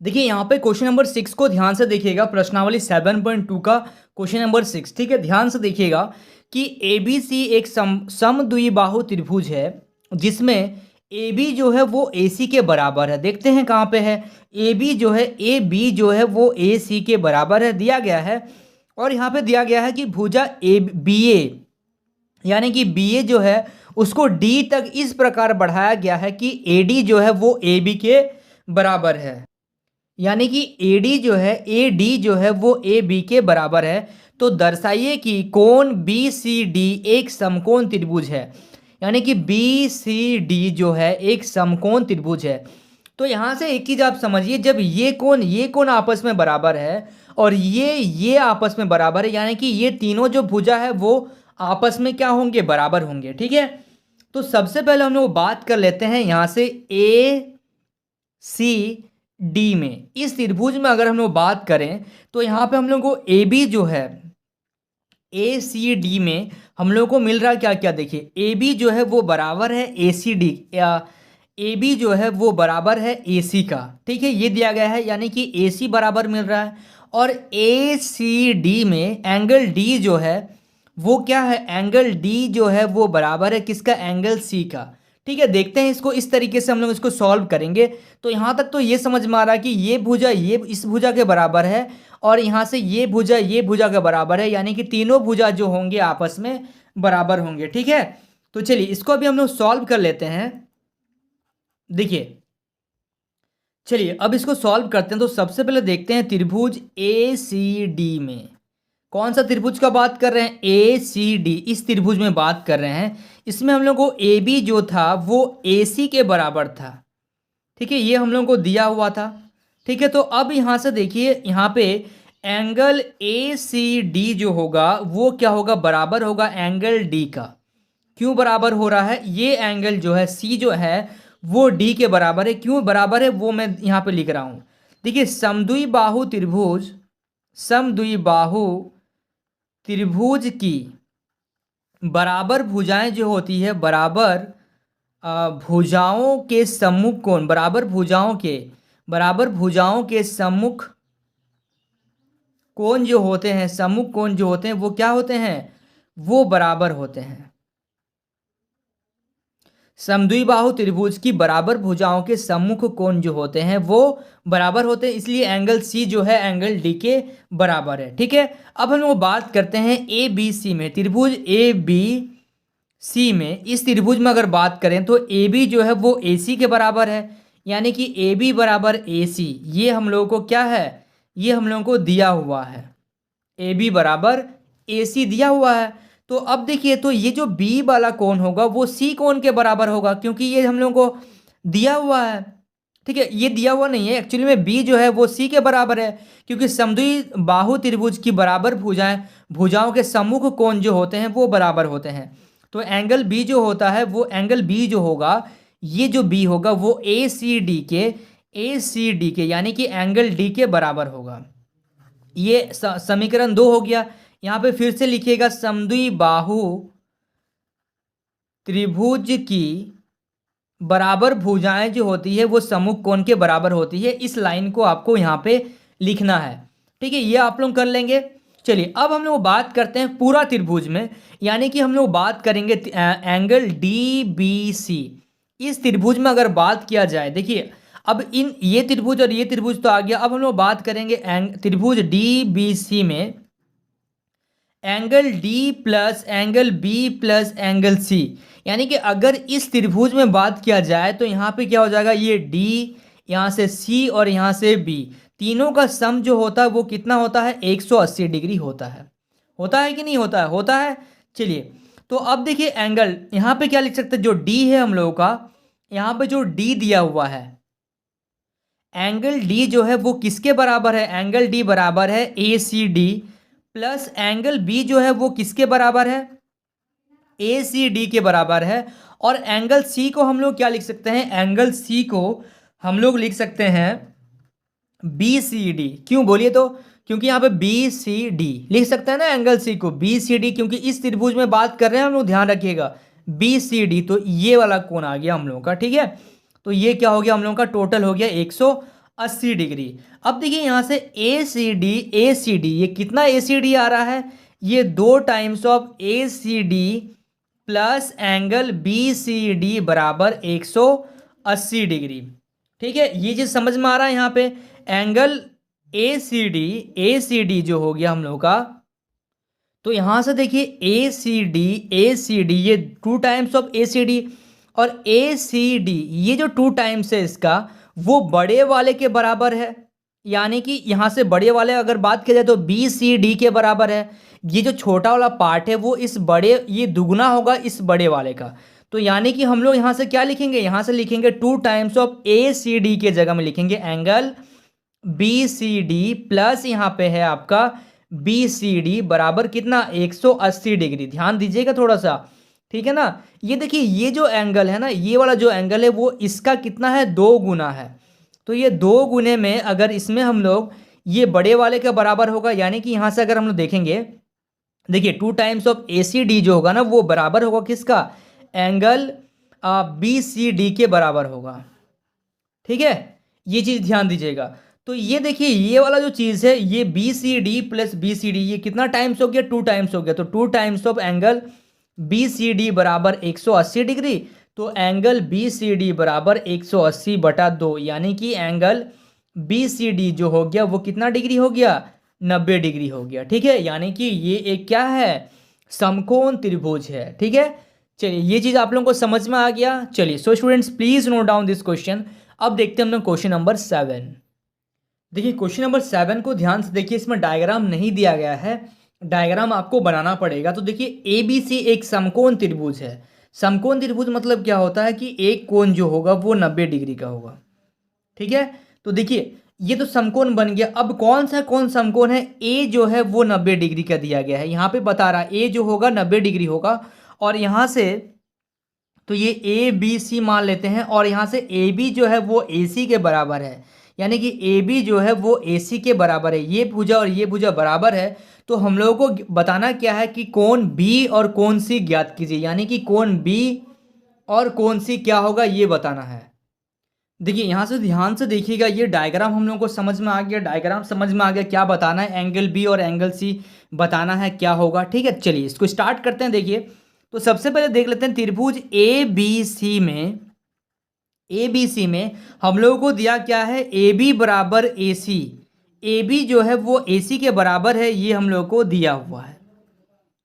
देखिए यहाँ पे क्वेश्चन नंबर 6 को ध्यान से देखिएगा, प्रश्नावली 7.2 का क्वेश्चन नंबर 6। ठीक है, ध्यान से देखिएगा कि ए बी सी एक समद्विबाहु त्रिभुज है जिसमें ए बी जो है वो ए सी के बराबर है। देखते हैं कहाँ पे है ए बी जो है, ए बी जो है वो ए सी के बराबर है, दिया गया है। और यहाँ पे दिया गया है कि भुजा ए बी ए यानी कि बी ए जो है उसको डी तक इस प्रकार बढ़ाया गया है कि ए डी जो है वो ए बी के बराबर है। यानी कि ए डी जो है, ए डी जो है वो ए बी के बराबर है। तो दर्शाइए कि कोण बी सी डी एक समकोण त्रिभुज है। यानी कि बी सी डी जो है एक समकोण त्रिभुज है। तो यहाँ से एक चीज आप समझिए, जब ये कोण आपस में बराबर है और ये आपस में बराबर है, यानी कि ये तीनों जो भुजा है वो आपस में क्या होंगे, बराबर होंगे। ठीक है, तो सबसे पहले हम लोग बात कर लेते हैं यहाँ से ए सी डी में। इस त्रिभुज में अगर हम लोग बात करें तो यहाँ पे हम लोग को ए बी जो है, ए सी डी में हम लोग को मिल रहा है क्या क्या, देखिए ए बी जो है वो बराबर है ए सी डी, या ए बी जो है वो बराबर है ए सी का। ठीक है, ये दिया गया है, यानी कि ए सी बराबर मिल रहा है। और ए सी डी में एंगल डी जो है वो क्या है, एंगल डी जो है वो बराबर है किसका, एंगल सी का। ठीक है, देखते हैं इसको, इस तरीके से हम लोग इसको सॉल्व करेंगे। तो यहाँ तक तो ये समझ में आ रहा है कि ये भुजा ये इस भुजा के बराबर है और यहाँ से ये भुजा के बराबर है, यानी कि तीनों भुजा जो होंगे आपस में बराबर होंगे। ठीक है, तो चलिए इसको अभी हम लोग सॉल्व कर लेते हैं। देखिए, चलिए अब इसको सॉल्व करते हैं। तो सबसे पहले देखते हैं त्रिभुज ए सी डी में कौन सा त्रिभुज का बात कर रहे हैं, ए सी डी, इस त्रिभुज में बात कर रहे हैं। इसमें हम लोग को ए बी जो था वो ए सी के बराबर था। ठीक है, ये हम लोग को दिया हुआ था। ठीक है, तो अब यहाँ से देखिए, यहाँ पे एंगल ए सी डी जो होगा वो क्या होगा, बराबर होगा एंगल डी का। क्यों बराबर हो रहा है, ये एंगल जो है सी जो है वो डी के बराबर है। क्यों बराबर है वो मैं यहाँ पे लिख रहा हूँ। देखिए, समद्विबाहु त्रिभुज की बराबर भुजाएं जो होती है, बराबर भुजाओं के सम्मुख कोण, बराबर भुजाओं के सम्मुख कोण जो होते हैं, सम्मुख कोण जो होते हैं वो क्या होते हैं, वो बराबर होते हैं। समद्विबाहु त्रिभुज की बराबर भुजाओं के सम्मुख कोण जो होते हैं वो बराबर होते हैं, इसलिए एंगल सी जो है एंगल डी के बराबर है। ठीक है, अब हम लोग बात करते हैं ए बी सी में, त्रिभुज ए बी सी में। इस त्रिभुज में अगर बात करें तो ए बी जो है वो ए सी के बराबर है, यानी कि ए बी बराबर ए सी, ये हम लोगों को क्या है, ये हम लोगों को दिया हुआ है, ए बी बराबर ए सी दिया हुआ है। तो अब देखिए, तो ये जो बी वाला कोण होगा वो सी कोण के बराबर होगा, क्योंकि ये हम लोगों को दिया हुआ है। ठीक है, ये दिया हुआ नहीं है एक्चुअली में, बी जो है वो सी के बराबर है, क्योंकि समद्विबाहु त्रिभुज की बराबर भुजाओं के सम्मुख कोण जो होते हैं वो बराबर होते हैं। तो एंगल बी जो होता है, वो एंगल बी जो होगा, ये जो बी होगा वो ए सी डी के यानी कि एंगल डी के बराबर होगा। ये समीकरण 2 हो गया। यहाँ पे फिर से लिखिएगा, समद्विबाहु त्रिभुज की बराबर भुजाएं जो होती है वो सम्मुख कोण के बराबर होती है। इस लाइन को आपको यहाँ पे लिखना है। ठीक है, ये आप लोग कर लेंगे। चलिए अब हम लोग बात करते हैं पूरा त्रिभुज में, यानी कि हम लोग बात करेंगे एंगल डी बी सी। इस त्रिभुज में अगर बात किया जाए, देखिए अब ये त्रिभुज और ये त्रिभुज तो आ गया। अब हम लोग बात करेंगे त्रिभुज डी बी सी में angle D plus angle B plus angle C, यानी कि अगर इस त्रिभुज में बात किया जाए तो यहाँ पे क्या हो जाएगा, ये डी, यहाँ से सी और यहाँ से बी, तीनों का सम जो होता है वो कितना होता है, 180 डिग्री होता है कि नहीं होता है, होता है। चलिए, तो अब देखिए एंगल यहाँ पे क्या लिख सकते हैं, जो डी है हम लोगों का, यहाँ पे जो डी दिया हुआ है, एंगल डी जो है वो किसके बराबर है, एंगल डी बराबर है A C D, plus angle B जो है वो किसके बराबर है, ए सी डी के बराबर है। और एंगल सी को हम लोग क्या लिख सकते हैं, एंगल सी को हम लोग लिख सकते हैं बी सी डी। क्यों बोलिए तो, क्योंकि यहाँ पे बी सी डी लिख सकते हैं ना, एंगल सी को बी सी डी, क्योंकि इस त्रिभुज में बात कर रहे हैं हम लोग, ध्यान रखिएगा बी सी डी, तो ये वाला कोण आ गया हम लोगों का। ठीक है, तो ये क्या हो गया, हम लोगों का टोटल हो गया 80 डिग्री। अब देखिए यहाँ से ए सी डी ये कितना ए सी डी आ रहा है, ये 2 times of A C D plus angle B C D बराबर 180 डिग्री। ठीक है, ये चीज़ समझ में आ रहा है यहाँ पे। एंगल ए सी डी जो हो गया हम लोग का, तो यहां से देखिए ए सी डी ये 2 times of A C D, और ए सी डी ये जो 2 टाइम्स है इसका वो बड़े वाले के बराबर है, यानी कि यहां से बड़े वाले अगर बात की जाए तो बी सी डी के बराबर है। ये जो छोटा वाला पार्ट है वो इस बड़े, ये दुगना होगा इस बड़े वाले का। तो यानी कि हम लोग यहां से क्या लिखेंगे, यहां से लिखेंगे 2 times of A C D के जगह में लिखेंगे angle B C D plus यहाँ पे है आपका बी सी डी बराबर कितना 180 डिग्री। ध्यान दीजिएगा थोड़ा सा, ठीक है ना। ये देखिए ये जो एंगल है ना, ये वाला जो एंगल है वो इसका कितना है, 2 गुना है। तो ये 2 गुने में अगर इसमें हम लोग ये बड़े वाले के बराबर होगा, यानी कि यहाँ से अगर हम लोग देखेंगे, देखिए 2 times of A C D जो होगा ना वो बराबर होगा किसका, एंगल बी सी डी के बराबर होगा। ठीक है, ये चीज़ ध्यान दीजिएगा। तो ये देखिए ये वाला जो चीज़ है ये B C D plus B C D ये कितना टाइम्स हो गया, 2 टाइम्स हो गया। तो 2 times of angle B C D बराबर 180 डिग्री। तो एंगल बी सी डी बराबर 180/2, यानी कि एंगल बी सी डी जो हो गया वो कितना डिग्री हो गया, 90 डिग्री हो गया। ठीक है, यानी कि ये एक क्या है, समकोण त्रिभुज है। ठीक है, चलिए ये चीज़ आप लोगों को समझ में आ गया। चलिए so students please note down this question. अब देखते हैं हम लोग क्वेश्चन नंबर 7। देखिए क्वेश्चन नंबर 7 को ध्यान से देखिए, इसमें डायग्राम नहीं दिया गया है, डायग्राम आपको बनाना पड़ेगा। तो देखिए ए बी सी एक समकोण त्रिभुज है। समकोण त्रिभुज मतलब क्या होता है कि एक कोण जो होगा वो 90 डिग्री का होगा। ठीक है, तो देखिए ये तो समकोण बन गया। अब कौन सा कौन समकोण है, ए जो है वो 90 डिग्री का दिया गया है, यहाँ पे बता रहा है ए जो होगा 90 डिग्री होगा। और यहाँ से तो ये ए बी सी मान लेते हैं, और यहाँ से ए बी जो है वो ए सी के बराबर है, यानी कि ए बी जो है वो ए सी के बराबर है। ये भुजा और ये भुजा बराबर है। तो हम लोगों को बताना क्या है कि कोण बी और कोण सी ज्ञात कीजिए, यानी कि कोण बी और कोण सी क्या होगा ये बताना है। देखिए यहाँ से ध्यान से देखिएगा, ये डायग्राम हम लोगों को समझ में आ गया, डायग्राम समझ में आ गया क्या बताना है, एंगल बी और एंगल सी बताना है क्या होगा। ठीक है, चलिए इसको स्टार्ट करते हैं। देखिए तो सबसे पहले देख लेते हैं त्रिभुज ए बी सी में हम लोगों को दिया क्या है, ए बी बराबर ए सी। ए बी जो है वो ए सी के बराबर है, ये हम लोग को दिया हुआ है,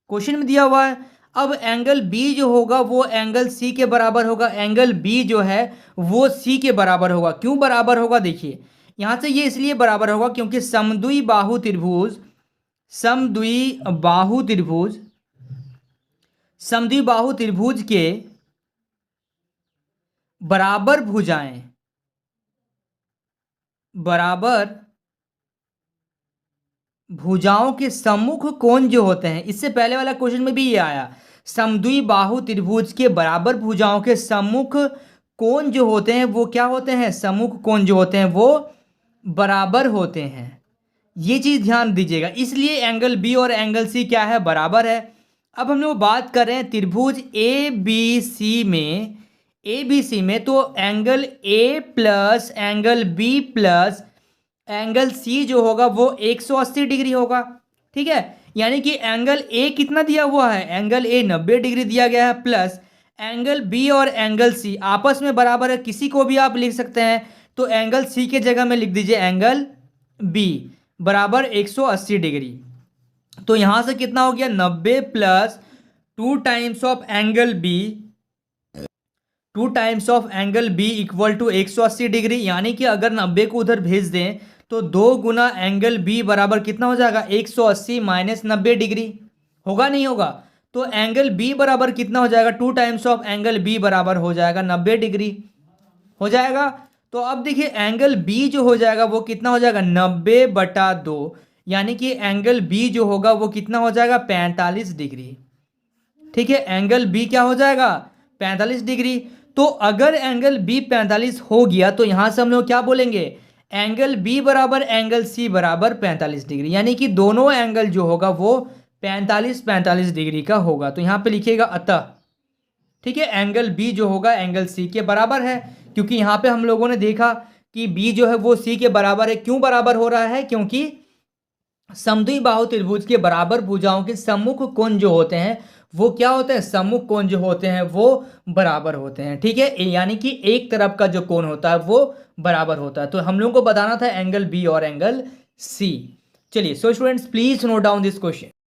क्वेश्चन में दिया हुआ है। अब एंगल बी जो होगा वो एंगल सी के बराबर होगा। एंगल बी जो है वो सी के बराबर होगा। क्यों बराबर होगा, देखिए यहाँ से ये इसलिए बराबर होगा क्योंकि समद्वि बाहु त्रिभुज के बराबर भुजाओं के सम्मुख कोण जो होते हैं, इससे पहले वाला क्वेश्चन में भी ये आया, समद्वि बाहु त्रिभुज के बराबर भुजाओं के सम्मुख कोण जो होते हैं वो क्या होते हैं, सम्मुख कोण जो होते हैं वो बराबर होते हैं। ये चीज़ ध्यान दीजिएगा, इसलिए एंगल बी और एंगल सी क्या है, बराबर है। अब हम लोग बात कर रहे हैं त्रिभुज ए बी सी में, तो angle A plus angle B plus angle C जो होगा वो 180 डिग्री होगा। ठीक है, यानी कि एंगल ए कितना दिया हुआ है, एंगल ए 90 डिग्री दिया गया है, प्लस एंगल बी और एंगल सी आपस में बराबर है, किसी को भी आप लिख सकते हैं। तो एंगल सी के जगह में लिख दीजिए एंगल बी बराबर 180 डिग्री। तो यहाँ से कितना हो गया, 90 plus 2 times of angle B equal to 180 degree, यानी कि अगर 90 को उधर भेज दें तो 2 गुना एंगल बी बराबर कितना हो जाएगा, 180 माइनस 90 डिग्री, होगा नहीं होगा। तो एंगल बी बराबर कितना हो जाएगा, 2 टाइम्स ऑफ एंगल बी बराबर हो जाएगा 90 डिग्री हो जाएगा। तो अब देखिए एंगल बी जो हो जाएगा वो कितना हो जाएगा, 90/2, यानी कि एंगल बी जो होगा वो कितना हो जाएगा, 45 डिग्री। ठीक है, एंगल बी क्या हो जाएगा, 45 डिग्री। तो अगर एंगल बी 45 हो गया तो यहाँ से हम लोग क्या बोलेंगे, एंगल बी बराबर एंगल सी बराबर 45 डिग्री, यानी कि दोनों एंगल जो होगा वो 45 डिग्री का होगा। तो यहाँ पे लिखिएगा अतः। ठीक है, एंगल बी जो होगा एंगल सी के बराबर है, क्योंकि यहाँ पे हम लोगों ने देखा कि बी जो है वो सी के बराबर है। क्यों बराबर हो रहा है? क्योंकि समद्विबाहु त्रिभुज के बराबर भुजाओं के सम्मुख कोण जो होते हैं वो क्या होते हैं? सम्मुख कोण जो होते हैं वो बराबर होते हैं। ठीक है, यानी कि एक तरफ का जो कोण होता है वो बराबर होता है। तो हम लोगों को बताना था एंगल बी और एंगल सी। चलिए, so students please note down this question.